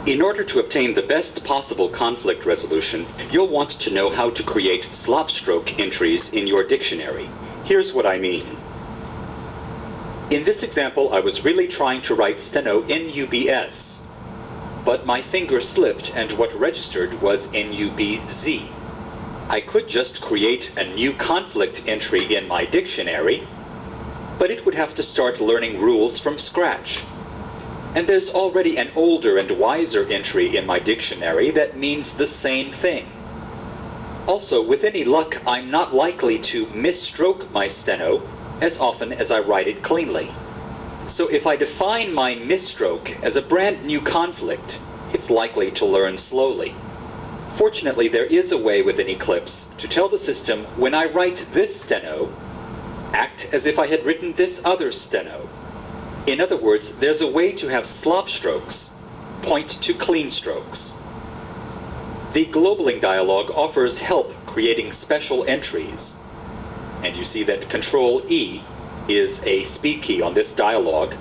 In order to obtain the best possible conflict resolution, you'll want to know how to create slopstroke entries in your dictionary. Here's what I mean. In this example, I was really trying to write steno NUBS, but my finger slipped and what registered was NUBZ. I could just create a new conflict entry in my dictionary, but it would have to start learning rules from scratch. And there's already an older and wiser entry in my dictionary that means the same thing. Also, with any luck, I'm not likely to misstroke my steno as often as I write it cleanly. So if I define my misstroke as a brand new conflict, it's likely to learn slowly. Fortunately, there is a way within Eclipse to tell the system when I write this steno, act as if I had written this other steno. In other words, there's a way to have slop strokes point to clean strokes. The globaling dialog offers help creating special entries. And you see that Control E is a speed key on this dialog.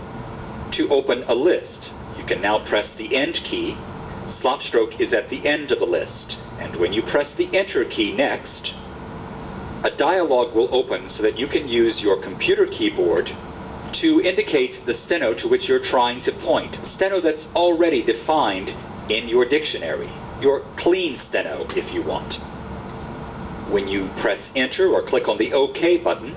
To open a list, you can now press the End key. Slopstroke is at the end of the list. And when you press the Enter key next, a dialog will open so that you can use your computer keyboard to indicate the steno to which you're trying to point. Steno that's already defined in your dictionary. Your clean steno, if you want. When you press Enter or click on the OK button,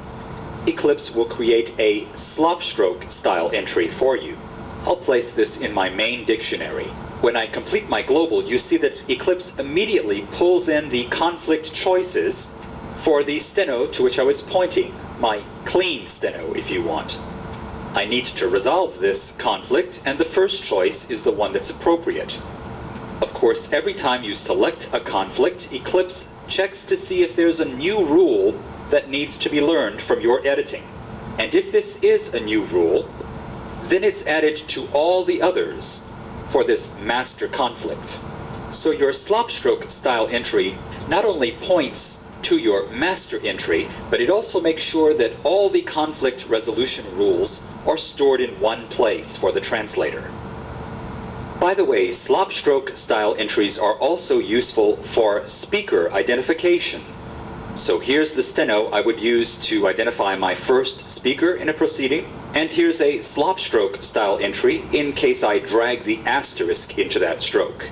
Eclipse will create a slopstroke style entry for you. I'll place this in my main dictionary. When I complete my global, you see that Eclipse immediately pulls in the conflict choices for the steno to which I was pointing, my clean steno, if you want. I need to resolve this conflict, and the first choice is the one that's appropriate. Of course, every time you select a conflict, Eclipse checks to see if there's a new rule that needs to be learned from your editing. And if this is a new rule, then it's added to all the others for this master conflict. So your slopstroke style entry not only points to your master entry, but it also makes sure that all the conflict resolution rules are stored in one place for the translator. By the way, slopstroke style entries are also useful for speaker identification. So here's the steno I would use to identify my first speaker in a proceeding, and here's a slopstroke style entry in case I drag the asterisk into that stroke.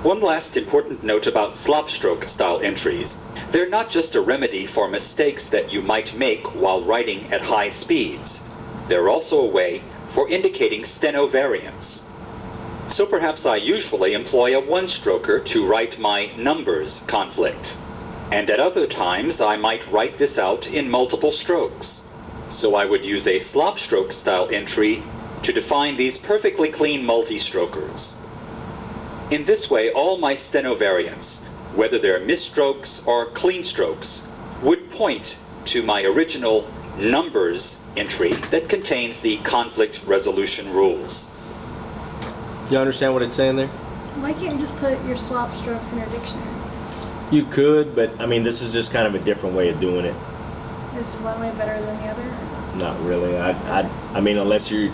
One last important note about slopstroke style entries. They're not just a remedy for mistakes that you might make while writing at high speeds. They're also a way for indicating steno variants. So perhaps I usually employ a one-stroker to write my numbers conflict. And at other times I might write this out in multiple strokes. So I would use a slopstroke style entry to define these perfectly clean multi-strokers. In this way, all my steno variants, whether they're misstrokes or clean strokes, would point to my original numbers entry that contains the conflict resolution rules. You understand what it's saying there? Why can't you just put your slop strokes in your dictionary? You could, but I mean, this is just kind of a different way of doing it. Is one way better than the other? Not really. I mean, unless you're,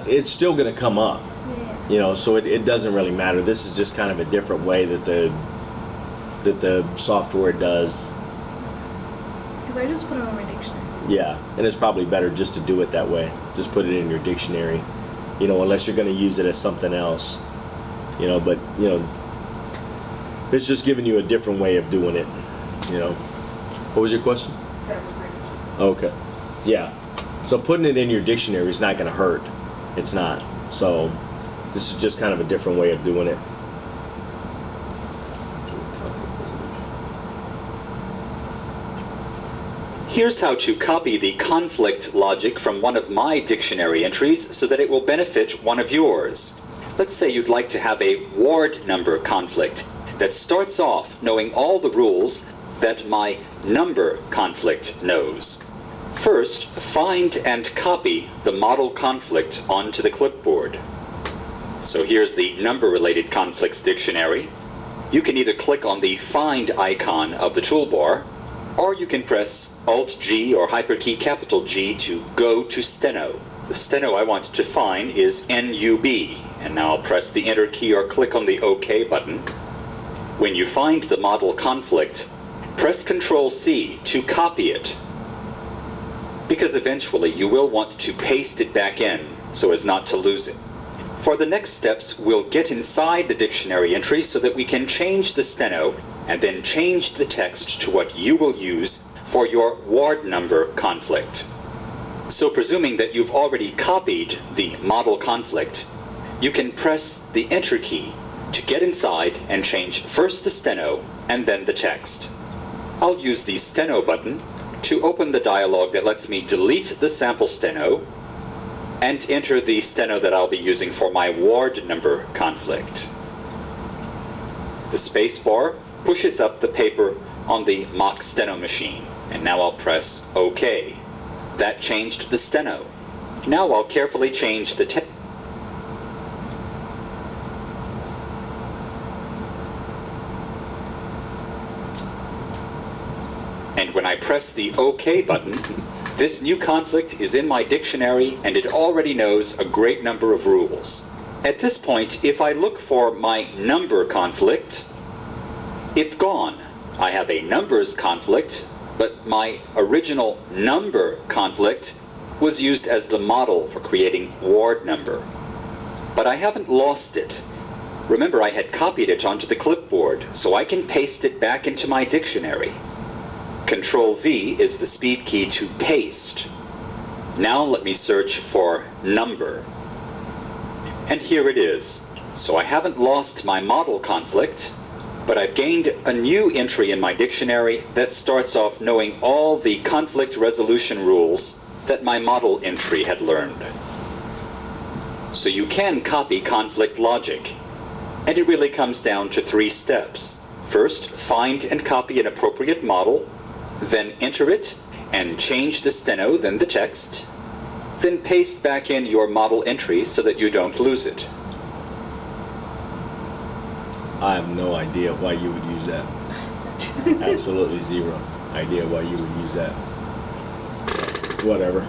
it's still going to come up. Yeah. You know, so it doesn't really matter. This is just kind of a different way that the software does. Because I just put them in my dictionary. Yeah, and it's probably better just to do it that way. Just put it in your dictionary. You know, unless you're going to use it as something else. You know, but you know, it's just giving you a different way of doing it. You know. What was your question? Okay. Yeah. So putting it in your dictionary is not going to hurt. It's not. So this is just kind of a different way of doing it. Here's how to copy the conflict logic from one of my dictionary entries so that it will benefit one of yours. Let's say you'd like to have a ward number conflict that starts off knowing all the rules that my number conflict knows. First, find and copy the model conflict onto the clipboard. So here's the number-related conflicts dictionary. You can either click on the Find icon of the toolbar, or you can press Alt-G or Hyperkey capital G to go to steno. The steno I want to find is NUB, and now I'll press the Enter key or click on the OK button. When you find the model conflict, press Ctrl-C to copy it, because eventually you will want to paste it back in so as not to lose it. For the next steps, we'll get inside the dictionary entry so that we can change the steno and then change the text to what you will use for your ward number conflict. So presuming that you've already copied the model conflict, you can press the Enter key to get inside and change first the steno and then the text. I'll use the steno button to open the dialog that lets me delete the sample steno and enter the steno that I'll be using for my ward number conflict. The space bar pushes up the paper on the mock steno machine, and now I'll press OK. That changed the steno. Now I'll carefully change the text. And when I press the OK button, this new conflict is in my dictionary and it already knows a great number of rules. At this point, if I look for my number conflict, it's gone. I have a numbers conflict, but my original number conflict was used as the model for creating ward number. But I haven't lost it. Remember, I had copied it onto the clipboard, so I can paste it back into my dictionary. Ctrl-V is the speed key to paste. Now let me search for number. And here it is. So I haven't lost my model conflict, but I've gained a new entry in my dictionary that starts off knowing all the conflict resolution rules that my model entry had learned. So you can copy conflict logic, and it really comes down to 3 steps. First, find and copy an appropriate model, then enter it and change the steno, then the text, then paste back in your model entry so that you don't lose it. I have no idea why you would use that. Absolutely zero idea why you would use that. Whatever.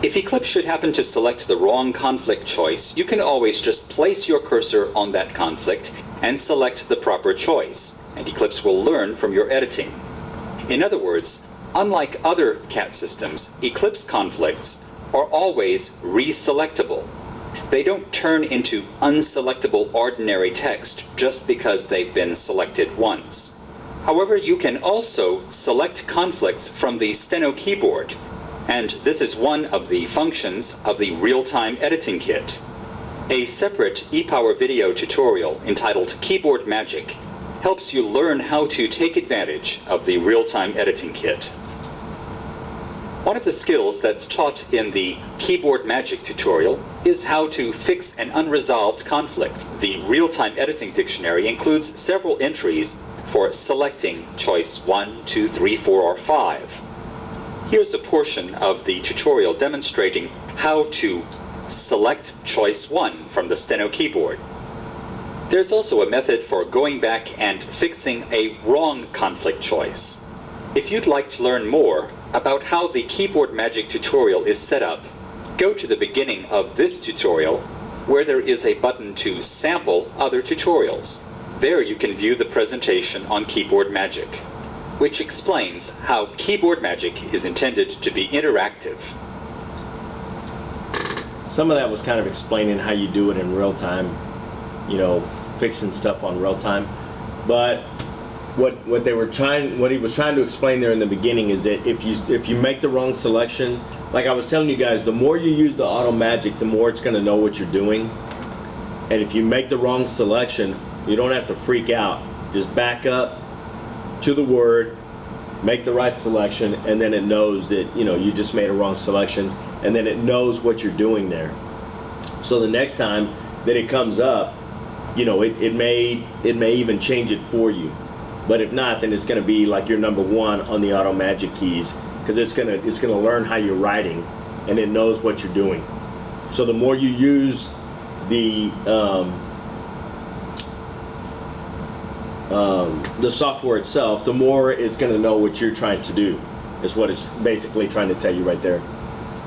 If Eclipse should happen to select the wrong conflict choice, you can always just place your cursor on that conflict and select the proper choice, and Eclipse will learn from your editing. In other words, unlike other CAT systems, Eclipse conflicts are always reselectable. They don't turn into unselectable ordinary text just because they've been selected once. However, you can also select conflicts from the steno keyboard, and this is one of the functions of the Real-Time Editing Kit. A separate ePower video tutorial entitled Keyboard Magic helps you learn how to take advantage of the Real-Time Editing Kit. One of the skills that's taught in the Keyboard Magic tutorial is how to fix an unresolved conflict. The Real-Time Editing Dictionary includes several entries for selecting choice 1, 2, 3, 4, or 5. Here's a portion of the tutorial demonstrating how to select choice 1 from the steno keyboard. There's also a method for going back and fixing a wrong conflict choice. If you'd like to learn more about how the Keyboard Magic tutorial is set up, go to the beginning of this tutorial where there is a button to sample other tutorials. There you can view the presentation on Keyboard Magic, which explains how Keyboard Magic is intended to be interactive. Some of that was kind of explaining how you do it in real time, you know, fixing stuff on real time. But what he was trying to explain there in the beginning is that if you make the wrong selection, like I was telling you guys, the more you use the Auto Magic, the more it's going to know what you're doing. And if you make the wrong selection, you don't have to freak out. Just back up to the word, make the right selection, and then it knows that, you know, you just made a wrong selection, and then it knows what you're doing there. So the next time that it comes up, you know, it may even change it for you. But if not, then it's going to be like your number 1 on the Auto Magic keys, because it's going to learn how you're writing, and it knows what you're doing. So the more you the software itself, the more it's going to know what you're trying to do, is what it's basically trying to tell you right there.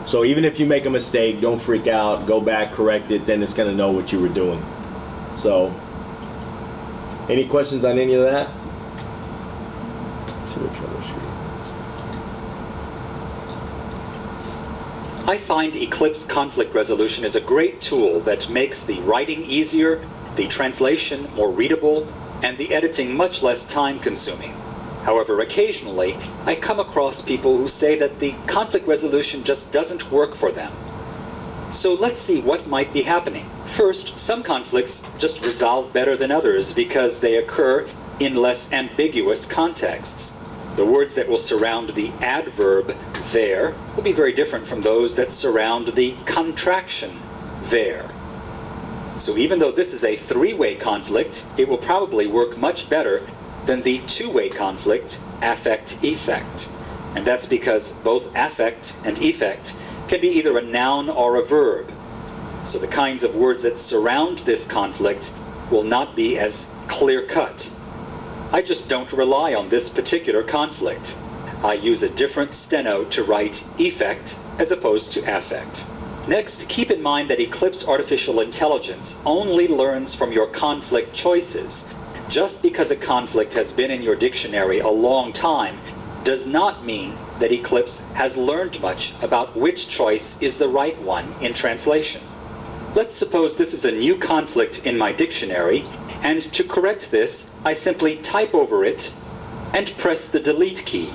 So even if you make a mistake, don't freak out, go back, correct it, then it's going to know what you were doing. So, any questions on any of that? Let's see what troubleshooting. I find Eclipse Conflict Resolution is a great tool that makes the writing easier, the translation more readable, and the editing much less time-consuming. However, occasionally, I come across people who say that the conflict resolution just doesn't work for them. So let's see what might be happening. First, some conflicts just resolve better than others because they occur in less ambiguous contexts. The words that will surround the adverb there will be very different from those that surround the contraction there. So even though this is a three-way conflict, it will probably work much better than the two-way conflict, affect-effect. And that's because both affect and effect can be either a noun or a verb. So the kinds of words that surround this conflict will not be as clear-cut. I just don't rely on this particular conflict. I use a different steno to write effect as opposed to affect. Next, keep in mind that Eclipse Artificial Intelligence only learns from your conflict choices. Just because a conflict has been in your dictionary a long time does not mean that Eclipse has learned much about which choice is the right one in translation. Let's suppose this is a new conflict in my dictionary, and to correct this, I simply type over it and press the delete key.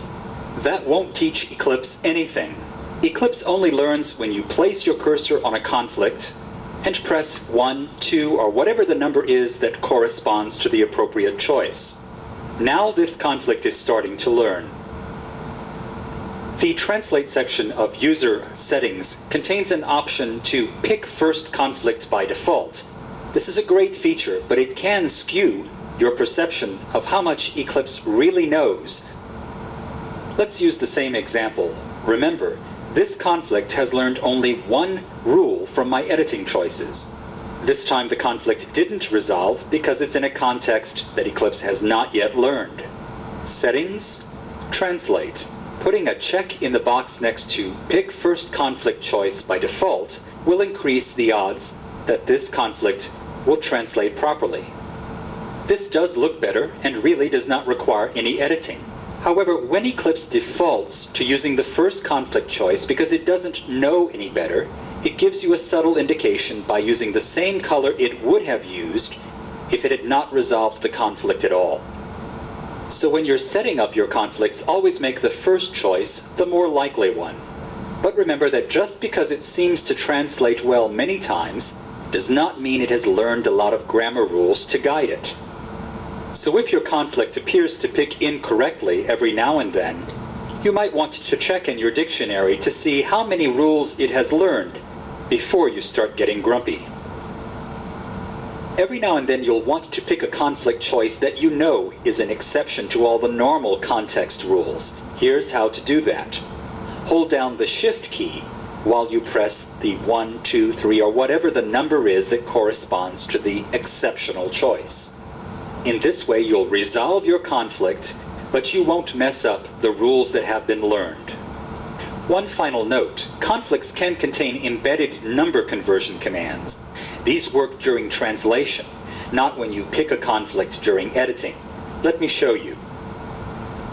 That won't teach Eclipse anything. Eclipse only learns when you place your cursor on a conflict and press 1, 2, or whatever the number is that corresponds to the appropriate choice. Now this conflict is starting to learn. The Translate section of User Settings contains an option to pick first conflict by default. This is a great feature, but it can skew your perception of how much Eclipse really knows. Let's use the same example. Remember, this conflict has learned only one rule from my editing choices. This time the conflict didn't resolve because it's in a context that Eclipse has not yet learned. Settings, Translate. Putting a check in the box next to Pick First Conflict Choice by default will increase the odds that this conflict will translate properly. This does look better and really does not require any editing. However, when Eclipse defaults to using the first conflict choice because it doesn't know any better, it gives you a subtle indication by using the same color it would have used if it had not resolved the conflict at all. So when you're setting up your conflicts, always make the first choice the more likely one. But remember that just because it seems to translate well many times, does not mean it has learned a lot of grammar rules to guide it. So if your conflict appears to pick incorrectly every now and then, you might want to check in your dictionary to see how many rules it has learned before you start getting grumpy. Every now and then you'll want to pick a conflict choice that you know is an exception to all the normal context rules. Here's how to do that. Hold down the Shift key while you press the 1, 2, 3, or whatever the number is that corresponds to the exceptional choice. In this way, you'll resolve your conflict, but you won't mess up the rules that have been learned. One final note, conflicts can contain embedded number conversion commands. These work during translation, not when you pick a conflict during editing. Let me show you.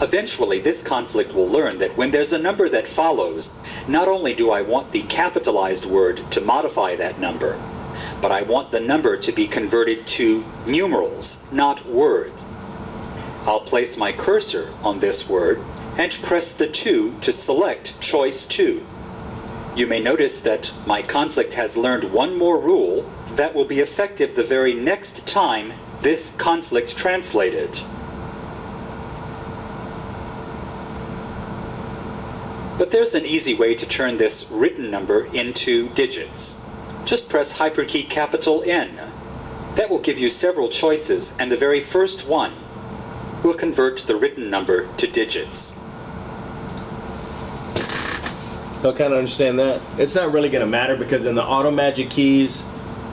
Eventually, this conflict will learn that when there's a number that follows, not only do I want the capitalized word to modify that number, but I want the number to be converted to numerals, not words. I'll place my cursor on this word and press the 2 to select choice 2. You may notice that my conflict has learned one more rule that will be effective the very next time this conflict translated. But there's an easy way to turn this written number into digits. Just press hyperkey capital N. That will give you several choices, and the very first one will convert the written number to digits. I kind of understand that. It's not really going to matter because in the Auto Magic keys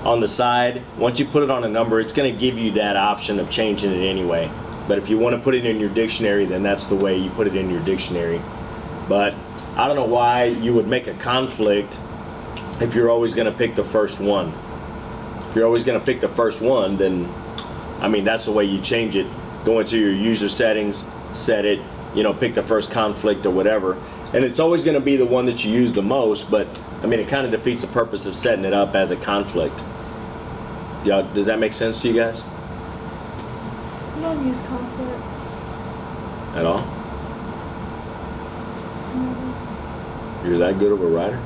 on the side, once you put it on a number, it's going to give you that option of changing it anyway. But if you want to put it in your dictionary, then that's the way you put it in your dictionary. But I don't know why you would make a conflict if you're always going to pick the first one. If you're always going to pick the first one, then, I mean, that's the way you change it. Go into your user settings, set it, pick the first conflict or whatever. And it's always going to be the one that you use the most, but, I mean, it kind of defeats the purpose of setting it up as a conflict. Does that make sense to you guys? I don't use conflicts. At all? No. You're that good of a writer?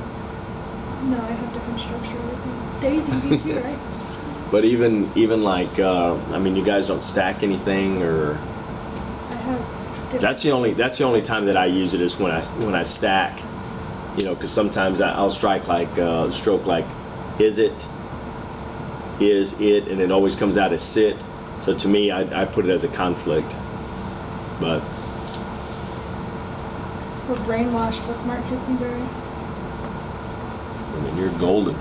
No, I have different structure with Daisy, you do too, right? But even like, I mean, you guys don't stack anything, or I have different. that's the only time that I use it is when I stack, because sometimes I'll stroke like is it, and it always comes out as sit. So to me, I put it as a conflict. But We're brainwashed with Mark Kissenberry. I mean, you're golden.